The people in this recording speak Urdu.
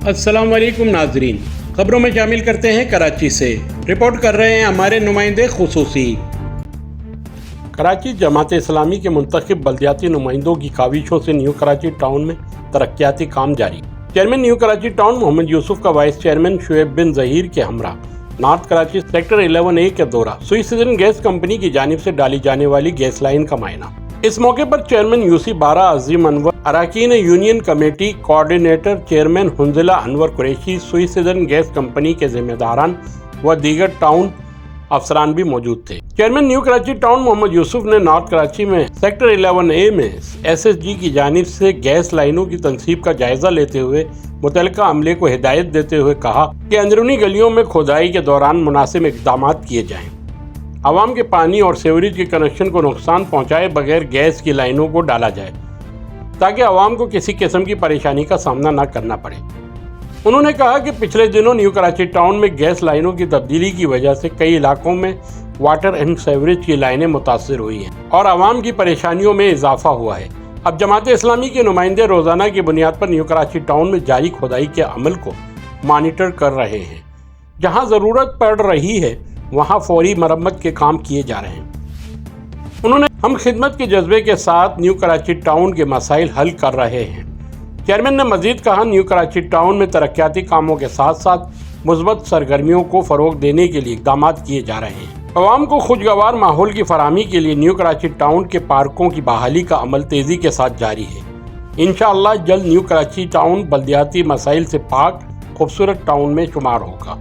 السلام علیکم ناظرین، خبروں میں شامل کرتے ہیں کراچی سے، رپورٹ کر رہے ہیں ہمارے نمائندے خصوصی۔ کراچی جماعت اسلامی کے منتخب بلدیاتی نمائندوں کی کاوشوں سے نیو کراچی ٹاؤن میں ترقیاتی کام جاری۔ چیئرمین نیو کراچی ٹاؤن محمد یوسف کا وائس چیئرمین شعیب بن ظہیر کے ہمراہ نارتھ کراچی سیکٹر 11A کا دورہ، سوئی سدرن گیس کمپنی کی جانب سے ڈالی جانے والی گیس لائن کا معائنہ۔ اس موقع پر چیئرمین یوسی 12 عظیم انور، اراکین union committee, coordinator chairman Hanzala Anwar Qureshi, Sui southern gas company کے ذمہ داران و دیگر ٹاؤن افسران بھی موجود تھے۔ چیئرمین نیو کراچی ٹاؤن محمد یوسف نے نارتھ کراچی میں سیکٹر 11A میں SSG کی جانب سے گیس لائنوں کی تنصیب کا جائزہ لیتے ہوئے متعلقہ عملے کو ہدایت دیتے ہوئے کہا کہ اندرونی گلیوں میں کھدائی کے دوران مناسب اقدامات کیے جائیں، عوام کے پانی اور سیوریج کے کنکشن کو نقصان پہنچائے بغیر گیس کی لائنوں کو ڈالا جائے تاکہ عوام کو کسی قسم کی پریشانی کا سامنا نہ کرنا پڑے۔ انہوں نے کہا کہ پچھلے دنوں نیو کراچی ٹاؤن میں گیس لائنوں کی تبدیلی کی وجہ سے کئی علاقوں میں واٹر اینڈ سیوریج کی لائنیں متاثر ہوئی ہیں اور عوام کی پریشانیوں میں اضافہ ہوا ہے۔ اب جماعت اسلامی کے نمائندے روزانہ کی بنیاد پر نیو کراچی ٹاؤن میں جاری کھدائی کے عمل کو مانیٹر کر رہے ہیں۔ جہاں ضرورت پڑ رہی ہے وہاں فوری مرمت کے کام کیے جا رہے ہیں۔ انہوں نے ہم خدمت کے جذبے کے ساتھ نیو کراچی ٹاؤن کے مسائل حل کر رہے ہیں۔ چیئرمین نے مزید کہا، نیو کراچی ٹاؤن میں ترقیاتی کاموں کے ساتھ ساتھ مثبت سرگرمیوں کو فروغ دینے کے لیے اقدامات کیے جا رہے ہیں۔ عوام کو خوشگوار ماحول کی فراہمی کے لیے نیو کراچی ٹاؤن کے پارکوں کی بحالی کا عمل تیزی کے ساتھ جاری ہے۔ انشاءاللہ جلد نیو کراچی ٹاؤن بلدیاتی مسائل سے پاک خوبصورت ٹاؤن میں شمار ہوگا۔